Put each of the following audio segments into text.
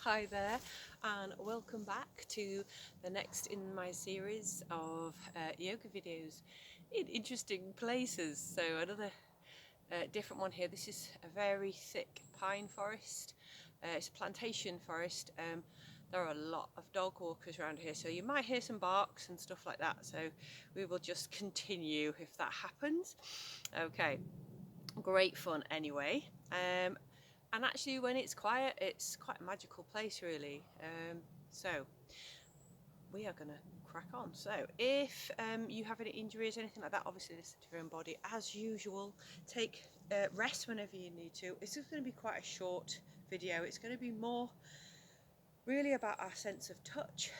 Hi there, and welcome back to the next in my series of yoga videos in interesting places. So another different one here. This is a very thick pine forest. It's a plantation forest. There are a lot of dog walkers around here, so you might hear some barks and stuff like that. So we will just continue if that happens. Okay, great fun anyway. And actually when it's quiet, it's quite a magical place really. So we are gonna crack on. So if you have any injuries, anything like that, obviously listen to your own body as usual. Take rest whenever you need to. This is going to be quite a short video. It's going to be more really about our sense of touch.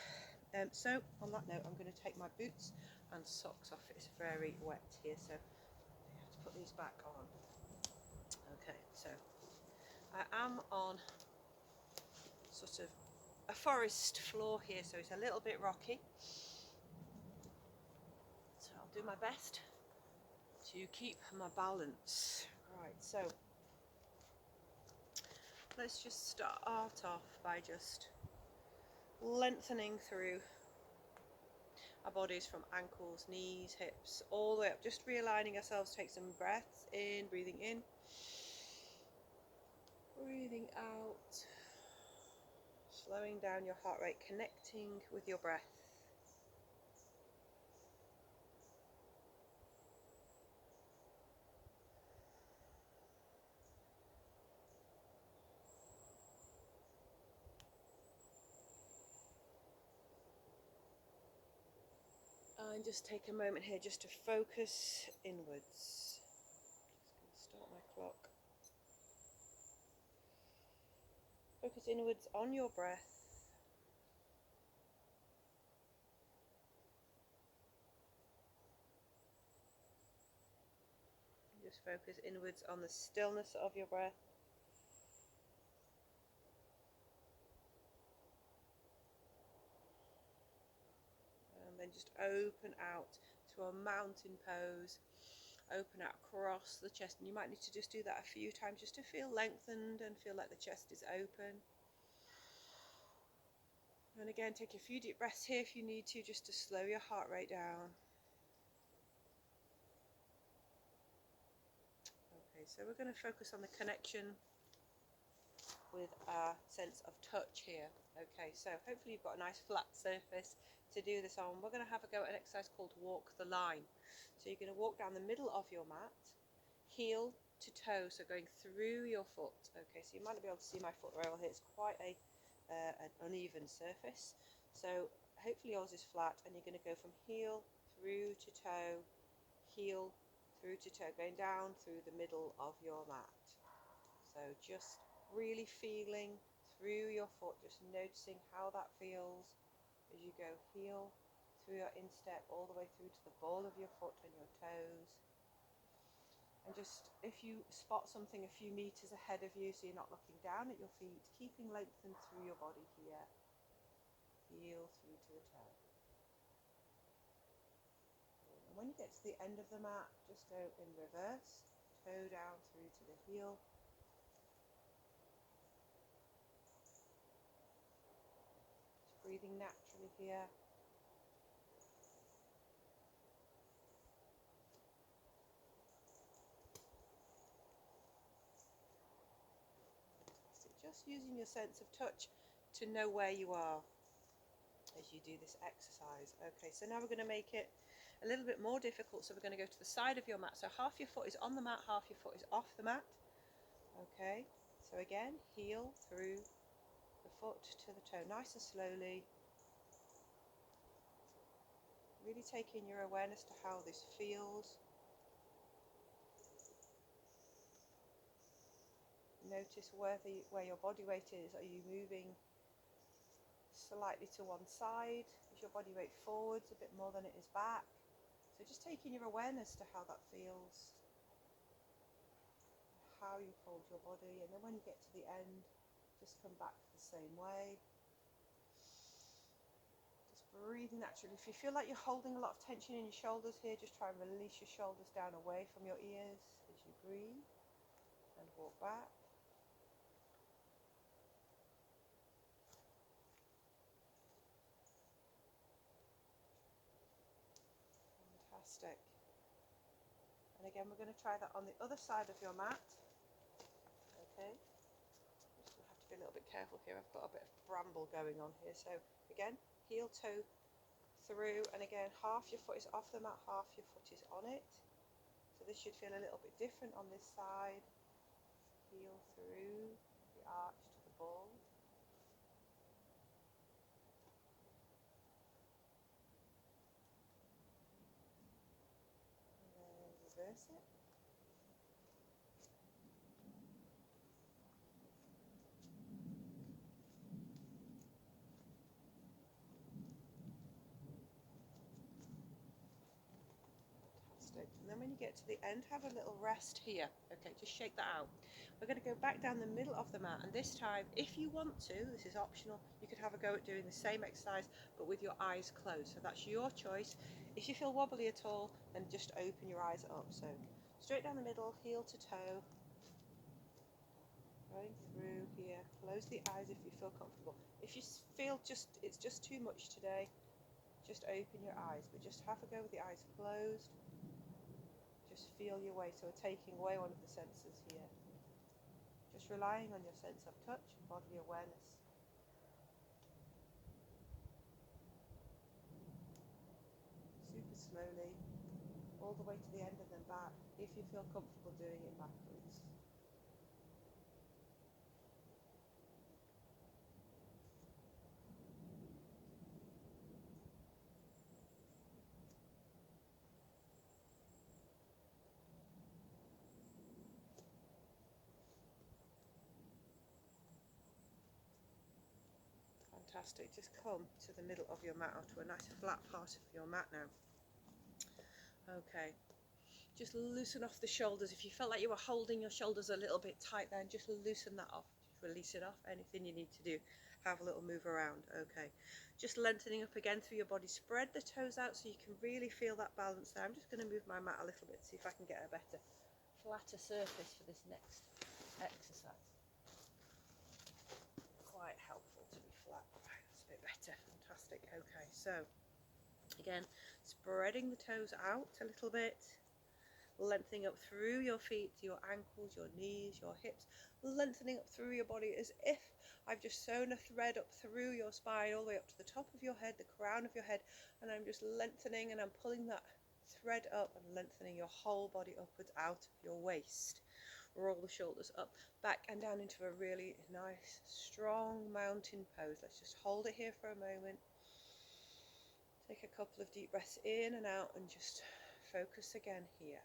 So on that note, I'm going to take my boots and socks off. It's very wet here, so I have to put these back on. Okay, so I am on sort of a forest floor here, so it's a little bit rocky. So I'll do my best to keep my balance. Right, so let's just start off by just lengthening through our bodies from ankles, knees, hips, all the way up. Just realigning ourselves, take some breaths in, breathing out, slowing down your heart rate, connecting with your breath. And just take a moment here just to focus inwards. Just going to start my clock. Focus inwards on your breath. Just focus inwards on the stillness of your breath. And then just open out to a mountain pose. Open out across the chest, and you might need to just do that a few times just to feel lengthened and feel like the chest is open. And again, take a few deep breaths here if you need to, just to slow your heart rate down. Okay, so we're going to focus on the connection with our sense of touch here. Okay, so hopefully you've got a nice flat surface to do this on. We're going to have a go at an exercise called walk the line. So you're going to walk down the middle of your mat, heel to toe, so going through your foot. Okay, so you might not be able to see my foot rail here. It's quite an uneven surface. So hopefully yours is flat, and you're going to go from heel through to toe, heel through to toe, going down through the middle of your mat. So just really feeling through your foot, just noticing how that feels as you go heel through your instep all the way through to the ball of your foot and your toes. And just, if you spot something a few meters ahead of you, so you're not looking down at your feet, keeping lengthened through your body here, heel through to the toe. And when you get to the end of the mat, just go in reverse, toe down through to the heel. Just breathing naturally here. Just using your sense of touch to know where you are as you do this exercise. Okay, so now we're going to make it a little bit more difficult. So we're going to go to the side of your mat. So half your foot is on the mat, half your foot is off the mat. Okay, so again, heel through the foot to the toe, nice and slowly. Really taking your awareness to how this feels. Notice where your body weight is. Are you moving slightly to one side? Is your body weight forwards a bit more than it is back? So just taking your awareness to how that feels, how you hold your body, and then when you get to the end, just come back the same way. Just breathing naturally. If you feel like you're holding a lot of tension in your shoulders here, just try and release your shoulders down away from your ears as you breathe and walk back. Fantastic. And again, we're going to try that on the other side of your mat. Okay. Just have to be a little bit careful here. I've got a bit of bramble going on here. So again, heel toe through, and again, half your foot is off the mat, half your foot is on it. So this should feel a little bit different on this side. Heel through the arch to the ball. And then reverse it. And then when you get to the end, have a little rest here. Okay, just shake that out. We're going to go back down the middle of the mat, and this time, if you want to, this is optional, you could have a go at doing the same exercise but with your eyes closed. So that's your choice. If you feel wobbly at all, then just open your eyes up. So straight down the middle, heel to toe, going through here. Close the eyes if you feel comfortable. If you feel it's just too much today, just open your eyes, but just have a go with the eyes closed. Just feel your way, so we're taking away one of the senses here. Just relying on your sense of touch and bodily awareness. Super slowly, all the way to the end and then back, if you feel comfortable doing it backwards. Fantastic. Just come to the middle of your mat, or to a nice flat part of your mat now. Okay. Just loosen off the shoulders. If you felt like you were holding your shoulders a little bit tight, then just loosen that off. Just release it off. Anything you need to do, have a little move around. Okay. Just lengthening up again through your body. Spread the toes out so you can really feel that balance there. I'm just going to move my mat a little bit, see if I can get a better, flatter surface for this next exercise. Quite helpful to be flat. Right, that's a bit better. Fantastic. Okay, so again, spreading the toes out a little bit, lengthening up through your feet, your ankles, your knees, your hips, lengthening up through your body as if I've just sewn a thread up through your spine all the way up to the top of your head, the crown of your head, and I'm just lengthening and I'm pulling that thread up and lengthening your whole body upwards out of your waist. Roll the shoulders up, back and down into a really nice, strong mountain pose. Let's just hold it here for a moment. Take a couple of deep breaths in and out and just focus again here.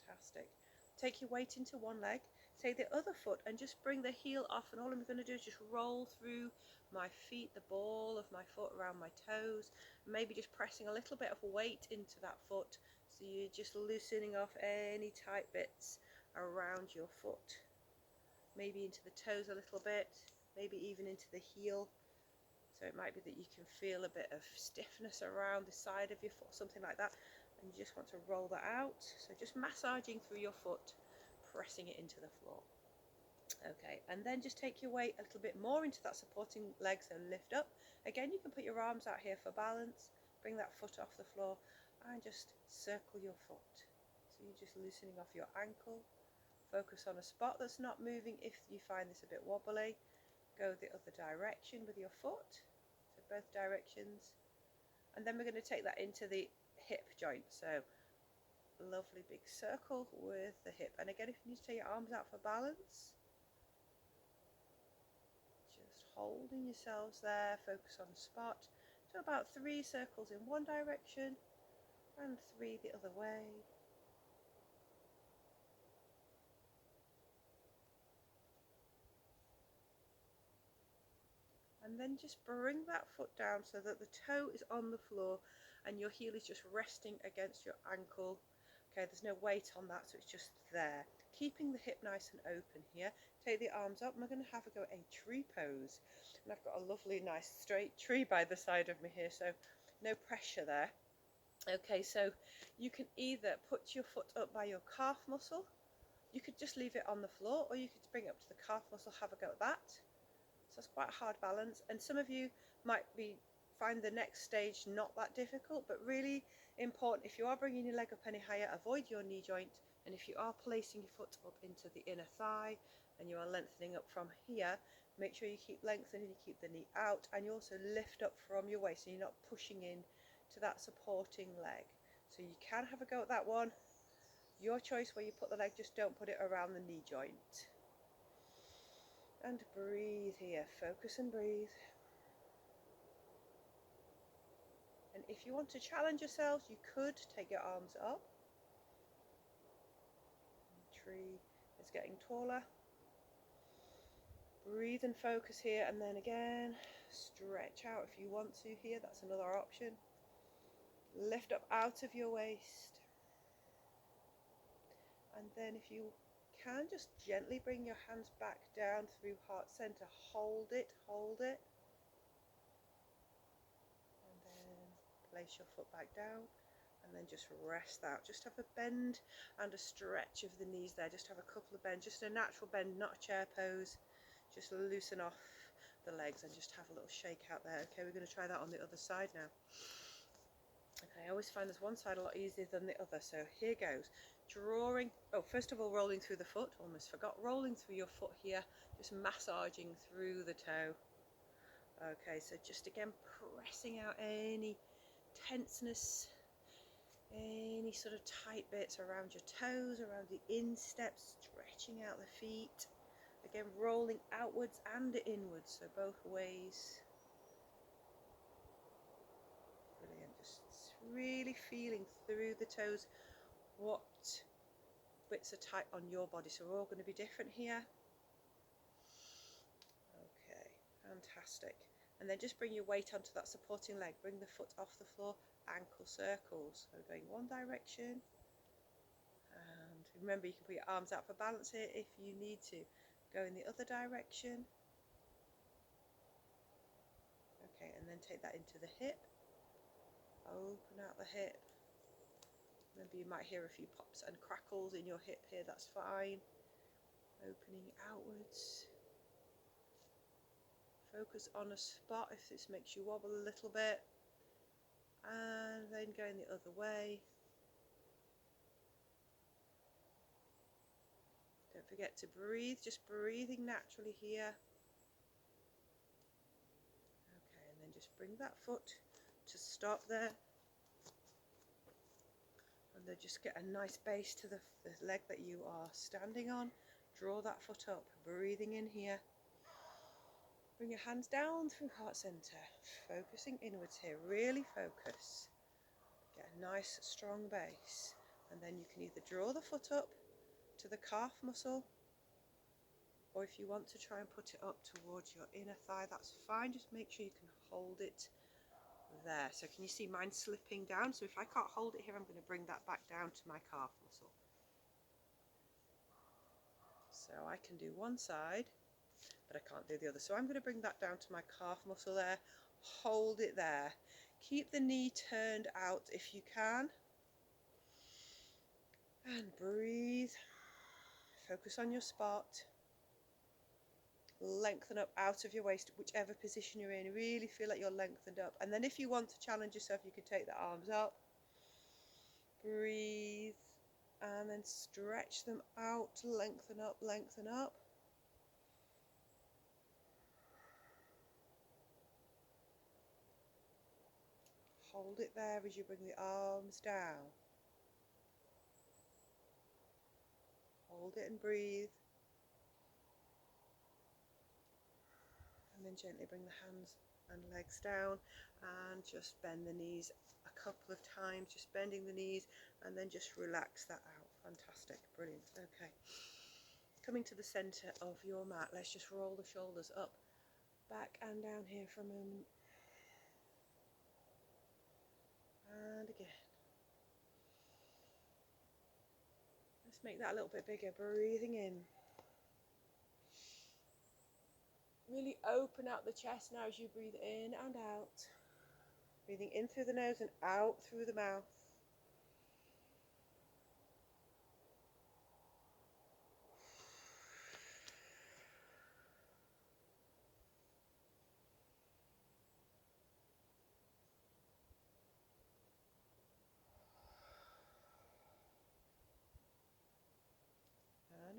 Fantastic. Take your weight into one leg, take the other foot and just bring the heel off, and all I'm going to do is just roll through my feet, the ball of my foot around my toes, maybe just pressing a little bit of weight into that foot, so you're just loosening off any tight bits around your foot, maybe into the toes a little bit, maybe even into the heel. So it might be that you can feel a bit of stiffness around the side of your foot, something like that, and you just want to roll that out. So just massaging through your foot, pressing it into the floor. Okay, and then just take your weight a little bit more into that supporting leg, so lift up. Again, you can put your arms out here for balance, bring that foot off the floor, and just circle your foot. So you're just loosening off your ankle. Focus on a spot that's not moving. If you find this a bit wobbly, go the other direction with your foot, so both directions, and then we're going to take that into the hip joint. So lovely big circle with the hip, and again, if you need to take your arms out for balance, just holding yourselves there, focus on the spot. So about 3 circles in one direction and 3 the other way. And then just bring that foot down so that the toe is on the floor and your heel is just resting against your ankle. Okay, there's no weight on that, so it's just there. Keeping the hip nice and open here. Take the arms up, and we're going to have a go at a tree pose. And I've got a lovely, nice straight tree by the side of me here, so no pressure there. Okay, so you can either put your foot up by your calf muscle, you could just leave it on the floor, or you could bring it up to the calf muscle, have a go at that. So it's quite a hard balance, and some of you might find the next stage not that difficult, but really important, if you are bringing your leg up any higher, avoid your knee joint, and if you are placing your foot up into the inner thigh and you are lengthening up from here, make sure you keep lengthening, you keep the knee out, and you also lift up from your waist, so you're not pushing in to that supporting leg. So you can have a go at that one. Your choice where you put the leg, just don't put it around the knee joint. And breathe here, focus and breathe. And if you want to challenge yourselves, you could take your arms up. The tree is getting taller. Breathe and focus here, and then again, stretch out if you want to here, that's another option. Lift up out of your waist. And then if you can, just gently bring your hands back down through heart center. Hold it, hold it. And then place your foot back down. And then just rest out. Just have a bend and a stretch of the knees there. Just have a couple of bends. Just a natural bend, not a chair pose. Just loosen off the legs and just have a little shake out there. Okay, we're going to try that on the other side now. Okay, I always find this one side a lot easier than the other. So here goes. Drawing, first of all, rolling through the foot. Almost forgot. Rolling through your foot here. Just massaging through the toe. Okay, so just again pressing out any tenseness, any sort of tight bits around your toes, around the insteps, stretching out the feet. Again, rolling outwards and inwards, so both ways. Brilliant. Just really feeling through the toes what bits are tight on your body. So we're all going to be different here. Okay, fantastic. And then just bring your weight onto that supporting leg. Bring the foot off the floor, ankle circles. So going one direction. And remember, you can put your arms out for balance here if you need to. Go in the other direction. Okay, and then take that into the hip. Open out the hip. Remember, you might hear a few pops and crackles in your hip here, that's fine. Opening outwards. Focus on a spot if this makes you wobble a little bit. And then going the other way. Don't forget to breathe, just breathing naturally here. Okay, and then just bring that foot to stop there. And then just get a nice base to the leg that you are standing on. Draw that foot up, breathing in here. Bring your hands down through heart center, focusing inwards here, really focus. Get a nice strong base, and then you can either draw the foot up to the calf muscle, or if you want to try and put it up towards your inner thigh, that's fine. Just make sure you can hold it there. So can you see mine slipping down? So if I can't hold it here, I'm going to bring that back down to my calf muscle. So I can do one side, but I can't do the other. So I'm going to bring that down to my calf muscle there. Hold it there. Keep the knee turned out if you can. And breathe. Focus on your spot. Lengthen up out of your waist, whichever position you're in. Really feel like you're lengthened up. And then if you want to challenge yourself, you can take the arms up. Breathe. And then stretch them out. Lengthen up, lengthen up. Hold it there as you bring the arms down. Hold it and breathe. And then gently bring the hands and legs down and just bend the knees a couple of times, just bending the knees, and then just relax that out. Fantastic, brilliant. Okay, coming to the center of your mat, let's just roll the shoulders up, back and down here for a moment. And again. Let's make that a little bit bigger, breathing in. Really open out the chest now as you breathe in and out. Breathing in through the nose and out through the mouth.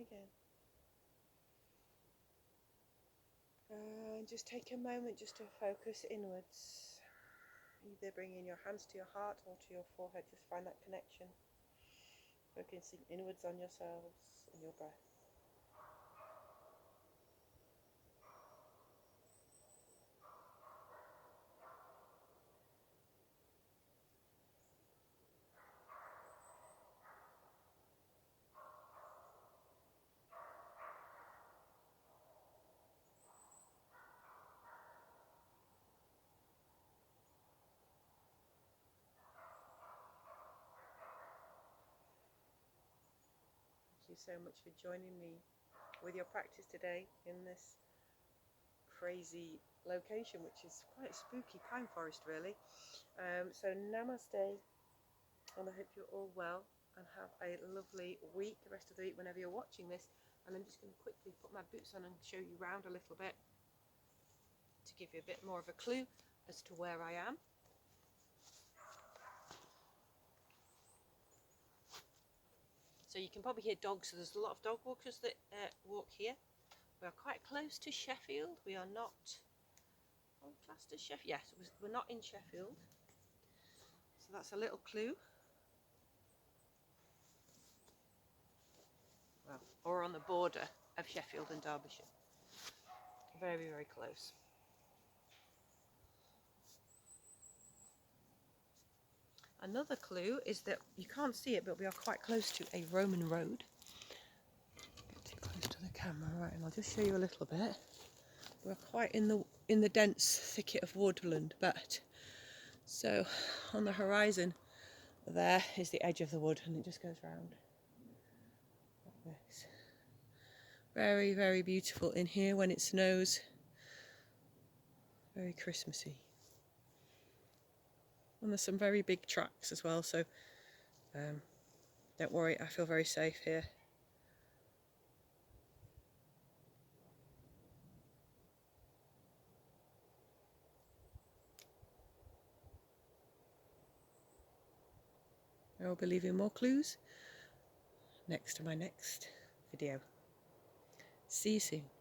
again. And just take a moment just to focus inwards. Either bringing your hands to your heart or to your forehead. Just find that connection. Focusing inwards on yourselves and your breath. Thank you so much for joining me with your practice today in this crazy location, which is quite spooky pine forest really. So namaste, and I hope you're all well and have a lovely week, the rest of the week whenever you're watching this. And I'm just going to quickly put my boots on and show you around a little bit to give you a bit more of a clue as to where I am. So you can probably hear dogs, so there's a lot of dog walkers that walk here. We are quite close to Sheffield. We are not on class to Sheffield. Yes, we're not in Sheffield. So that's a little clue. Well, or on the border of Sheffield and Derbyshire. Very, very close. Another clue is that you can't see it, but we are quite close to a Roman road. Get too close to the camera, right? And I'll just show you a little bit. We're quite in the dense thicket of woodland, but so on the horizon there is the edge of the wood, and it just goes round like this. Very, very beautiful in here when it snows. Very Christmassy. And there's some very big tracks as well, so don't worry, I feel very safe here. I will be leaving more clues next to my next video. See you soon.